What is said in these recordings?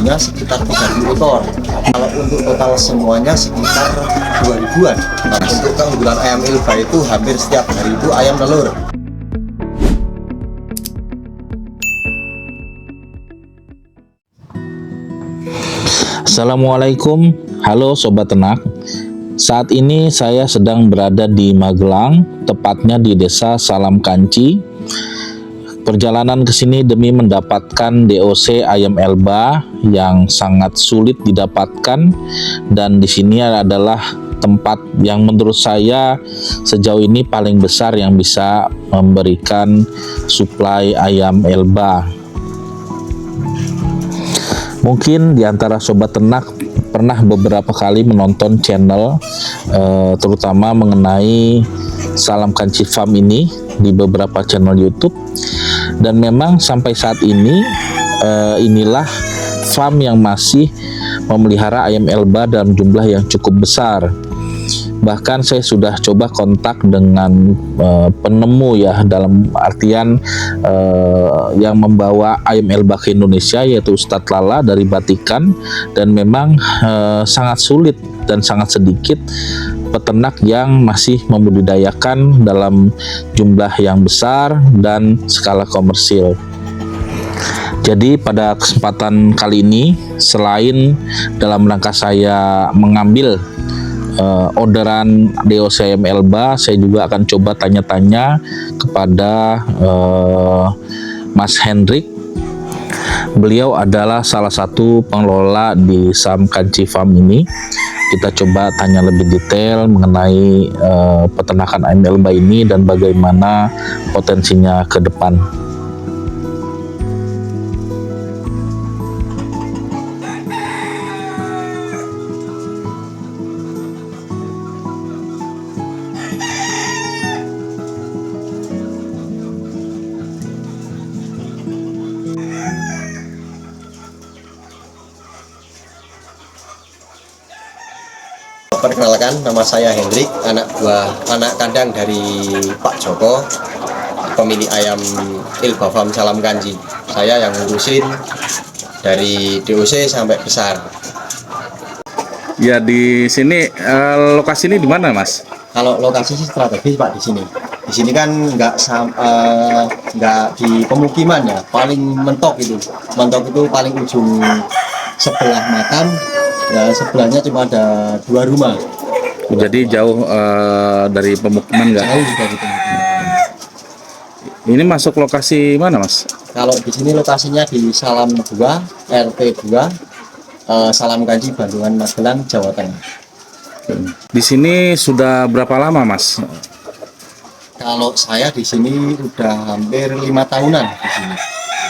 dulunya sekitar 3.000 ekor. Kalau untuk total semuanya sekitar 2.000-an. Nah, untuk keunggulan ayam Elba itu hampir setiap hari itu ayam telur. Assalamualaikum, halo Sobat Ternak. Saat ini saya sedang berada di Magelang, tepatnya di Desa Salam Kanci. Perjalanan ke sini demi mendapatkan DOC ayam Elba yang sangat sulit didapatkan, dan di sini adalah tempat yang menurut saya sejauh ini paling besar yang bisa memberikan suplai ayam Elba. Mungkin di antara sobat ternak pernah beberapa kali menonton channel terutama mengenai Salam Kanci Farm ini di beberapa channel YouTube, dan memang sampai saat ini inilah farm yang masih memelihara ayam Elba dalam jumlah yang cukup besar. Bahkan saya sudah coba kontak dengan penemu ya, dalam artian yang membawa ayam Elba ke Indonesia, yaitu Ustadz Lala dari Batikan, dan memang sangat sulit dan sangat sedikit peternak yang masih membudidayakan dalam jumlah yang besar dan skala komersil. Jadi pada kesempatan kali ini, selain dalam rangka saya mengambil orderan DOC ayam Elba, saya juga akan coba tanya-tanya kepada Mas Hendrik. Beliau adalah salah satu pengelola di Salam Kanci Farm ini. Kita coba tanya lebih detail mengenai peternakan ayam Elba ini dan bagaimana potensinya ke depan. Perkenalkan, nama saya Hendrik, anak kandang dari Pak Joko, pemilik ayam Elba Farm Salam Kanci. Saya yang ngurusin dari DOC sampai besar. Ya, di sini lokasi ini di mana, Mas? Kalau lokasi sih strategis Pak di sini. Di sini kan nggak di pemukiman ya, paling mentok itu. Mentok itu paling ujung sebelah makan. Ya, sebelahnya cuma ada 2 rumah. Jadi jauh dari pemukiman nggak? Jauh dari pemukiman. Ini masuk lokasi mana, Mas? Kalau di sini lokasinya di Salam 2, RT 2, Salam Kanci, Bandungan, Magelang, Jawa Tengah. Di sini sudah berapa lama, Mas? Kalau saya di sini udah hampir 5 tahunan di sini.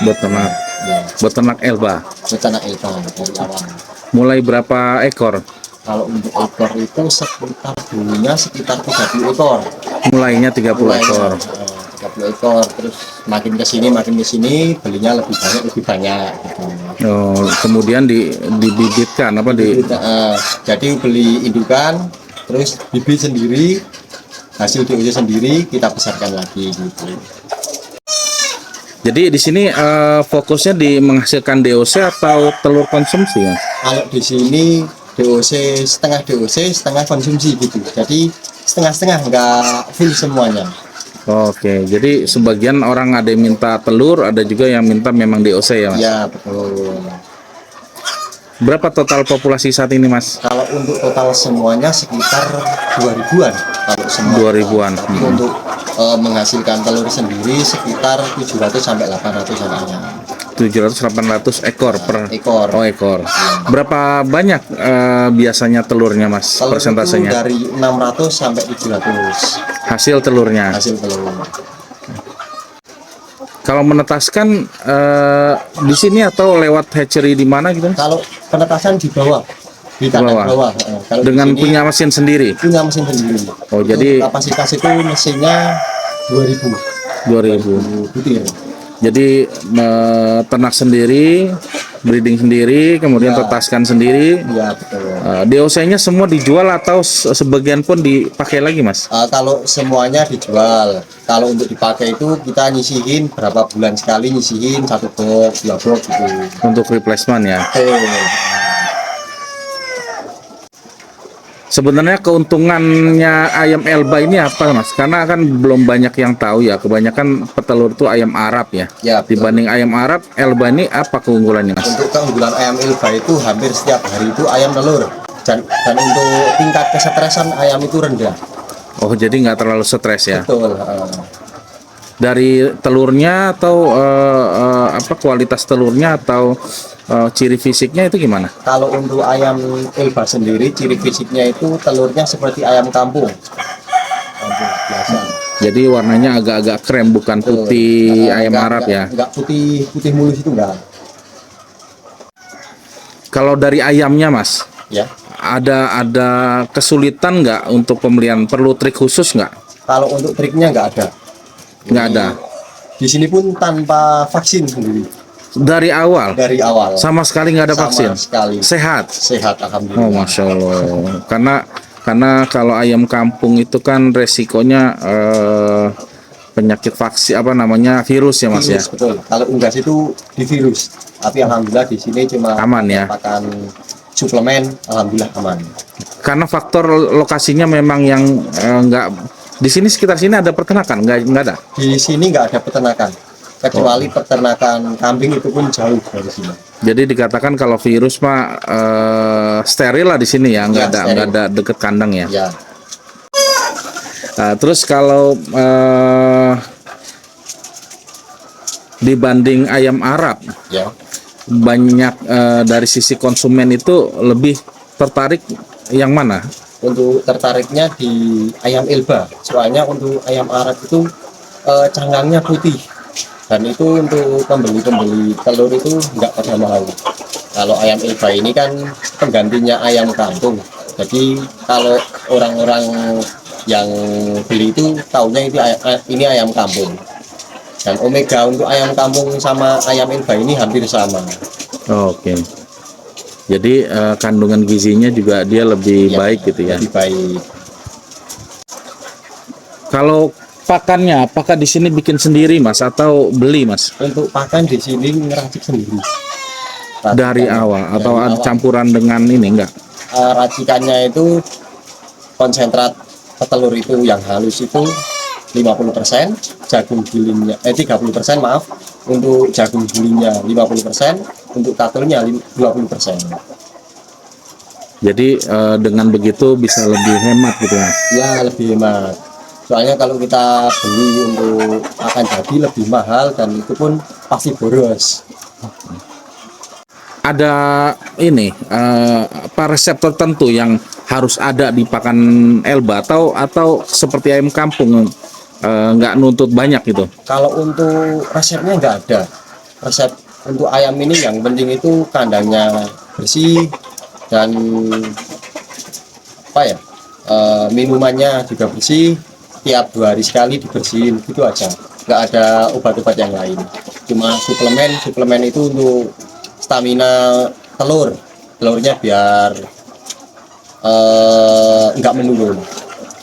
Beternak, Ya, beternak Elba. beternak Elba dari awal. Mulai berapa ekor? Kalau untuk ekor itu dulunya sekitar 30 ekor. Mulainya 30 ekor. 30 ekor, terus makin ke sini belinya lebih banyak gitu. Oh, kemudian dibibitkan apa Jadi beli indukan, terus bibit sendiri, hasil DOC sendiri kita besarkan lagi gitu. Jadi di sini fokusnya di menghasilkan DOC atau telur konsumsi ya? Kalau di sini DOC, setengah konsumsi gitu. Jadi setengah-setengah, nggak full semuanya. Oke, jadi sebagian orang ada yang minta telur, ada juga yang minta memang DOC ya, Mas? Ya, betul. Berapa total populasi saat ini, Mas? Kalau untuk total semuanya sekitar 2.000-an. Kalau semua 2.000-an. Tapi untuk menghasilkan telur sendiri sekitar 700 sampai 800 anaknya. 700-800 ekor per ekor. Oh, ekor. Berapa banyak biasanya telurnya, Mas? Telur Persentasenya? itu dari 600 sampai 700 Hasil telurnya. hasil telur. Kalau menetaskan di sini atau lewat hatchery di mana gitu? Kalau penetasan di bawah, di kandang bawah. Kalau Dengan di sini, punya mesin sendiri. punya mesin sendiri. Oh, Itu jadi kapasitas itu mesinnya 2000 2.000. butir. Jadi ternak sendiri, breeding sendiri, kemudian Ya. tetaskan sendiri. Iya betul. DOC-nya semua dijual atau sebagian pun dipakai lagi, Mas? Kalau semuanya dijual, kalau untuk dipakai itu kita nyisihin berapa bulan sekali, nyisihin 1 box, 2 box gitu. Untuk replacement ya. Sebenarnya keuntungannya ayam Elba ini apa, Mas? Karena kan belum banyak yang tahu ya. Kebanyakan petelur itu ayam Arab ya. Ya, betul. Dibanding ayam Arab, Elba ini apa keunggulannya, Mas? Untuk keunggulan ayam Elba itu hampir setiap hari itu ayam telur. Dan untuk tingkat kesetresan ayam itu rendah. Oh, jadi nggak terlalu stres ya? Betul. Dari telurnya atau apa kualitas telurnya atau ciri fisiknya itu gimana? Kalau untuk ayam Elba sendiri, ciri fisiknya itu telurnya seperti ayam kampung. Kampung biasa. Jadi warnanya agak-agak krem, bukan Betul. putih ayam Arab ya. Enggak putih mulus itu enggak. Kalau dari ayamnya, Mas, Ya. ada kesulitan nggak untuk pembelian? Perlu trik khusus nggak? Kalau untuk triknya nggak ada. Nggak ada. Di sini pun tanpa vaksin sendiri Dari awal dari awal. sama sekali nggak ada Sama vaksin. sekali. Sehat. Sehat Oh, alhamdulillah. masya Allah. Karena kalau ayam kampung itu kan resikonya penyakit vaksin apa namanya virus ya, Mas ya. Virus, betul. Kalau unggas itu di virus. Tapi alhamdulillah di sini cuma Aman ya. pakan suplemen, alhamdulillah aman. Karena faktor lokasinya memang yang nggak di sini, sekitar sini ada peternakan nggak ada. Di sini nggak ada peternakan, kecuali peternakan kambing itu pun jauh dari sini. Jadi dikatakan kalau virus mah steril lah di sini ya, nggak Ya, ada steril. nggak ada deket kandang ya. Ya, Nah, terus kalau dibanding ayam Arab, ya. banyak dari sisi konsumen itu lebih tertarik yang mana? Untuk tertariknya di ayam Elba, soalnya untuk ayam Arab itu cangkangnya putih, dan itu untuk pembeli telur itu nggak pada mau. Kalau ayam Elba ini kan penggantinya ayam kampung, jadi kalau orang-orang yang beli itu taunya itu ini ayam kampung. Dan omega untuk ayam kampung sama ayam Elba ini hampir sama. Oke. Jadi kandungan gizinya juga dia lebih Ya, baik gitu ya. Lebih baik. Kalau pakannya, apakah di sini bikin sendiri, Mas, atau beli, Mas? Untuk pakan di sini ngeracik sendiri. Dari awal atau Dari ada awal. campuran dengan ini enggak? Racikannya itu konsentrat petelur itu yang halus itu 50%, jagung gilingnya 30% maaf, untuk jagung gilingnya 50%, untuk katulnya 20%. Jadi dengan begitu bisa lebih hemat gitu ya. Ya lebih hemat. Soalnya kalau kita beli untuk akan jadi lebih mahal dan itu pun pasti boros. Ada ini apa resep tertentu yang harus ada di pakan Elba atau seperti ayam kampung nggak nuntut banyak gitu? Kalau untuk resepnya nggak ada. Resep untuk ayam ini yang penting itu kandangnya bersih dan apa ya, minumannya juga bersih, tiap 2 hari sekali dibersihin, gitu aja. Nggak ada obat-obat yang lain. Cuma suplemen itu untuk stamina telurnya biar nggak menurun.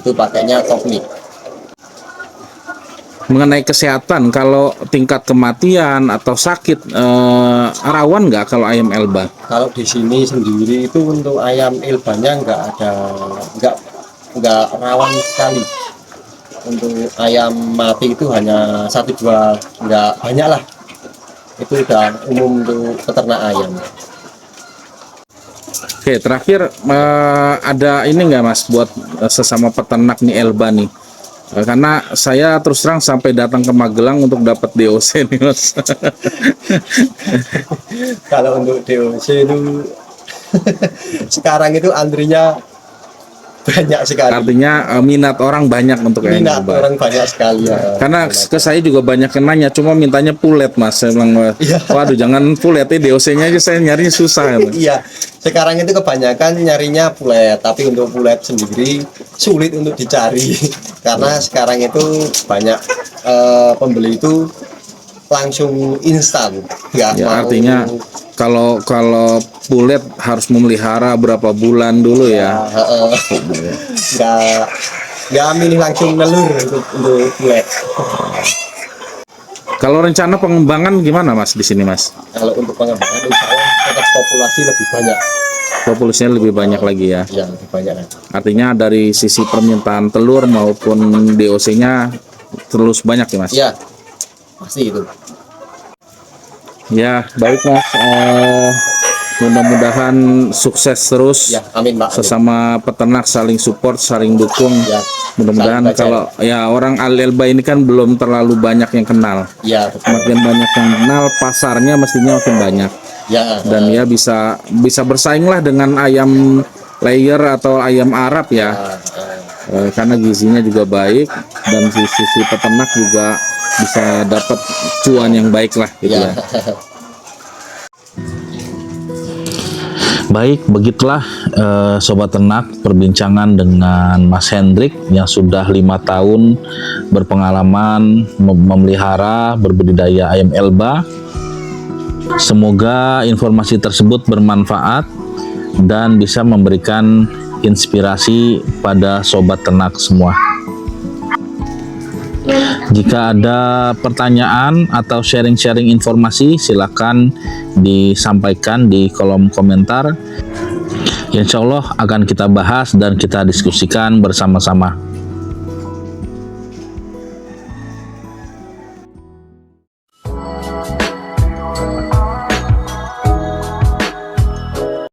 Itu pakainya Topnik. Mengenai kesehatan, kalau tingkat kematian atau sakit rawan nggak kalau ayam Elba? Kalau di sini sendiri itu untuk ayam Elbanya nggak rawan sekali. Untuk ayam mati itu hanya 1-2, nggak banyak lah. Itu udah umum untuk peternak ayam. Oke, terakhir ada ini nggak, Mas, buat sesama peternak nih Elba nih? Karena saya terus terang sampai datang ke Magelang untuk dapat DOC nih, Mas. Kalau untuk DOC itu sekarang itu antrinya banyak sekali. Artinya minat orang banyak untuk ayam Minat Elba. orang banyak sekali ya. Karena ke saya juga banyak yang nanya, cuma mintanya pulet, Mas. Saya bilang, waduh jangan pulet, DOC-nya aja saya nyarinya susah. Iya, sekarang itu kebanyakan nyarinya pulet, tapi untuk pulet sendiri sulit untuk dicari karena sekarang itu banyak pembeli itu langsung instan, nggak Ya, mau. artinya kalau pulet harus memelihara berapa bulan dulu ya. Nggak milih langsung nelur untuk pulet. Kalau rencana pengembangan gimana Mas di sini Mas? Kalau untuk pengembangan, insya Allah tetap populasi lebih banyak. Populasinya lebih banyak lagi ya. Ya, lebih banyak lagi. Artinya dari sisi permintaan telur maupun DOC-nya terus banyak ya Mas? Ya, pasti itu. Ya, baik Mas. Mudah-mudahan sukses terus. Ya, amin Pak. Amin. Sesama peternak saling support, saling dukung. Ya, Mudah-mudahan saling baca. kalau ya orang Al-Elba ini kan belum terlalu banyak yang kenal. Ya, betul. Makin banyak yang kenal, pasarnya mestinya makin banyak. Ya, Dan ya bisa bersaing lah dengan ayam layer atau ayam Arab ya. Karena gizinya juga baik dan di sisi peternak juga bisa dapat cuan yang baik lah gitu ya. Baik, begitulah Sobat Ternak perbincangan dengan Mas Hendrik yang sudah 5 tahun berpengalaman memelihara berbudidaya ayam Elba. Semoga informasi tersebut bermanfaat dan bisa memberikan inspirasi pada Sobat Ternak semua. Jika ada pertanyaan atau sharing-sharing informasi, silakan disampaikan di kolom komentar. Insya Allah akan kita bahas dan kita diskusikan bersama-sama.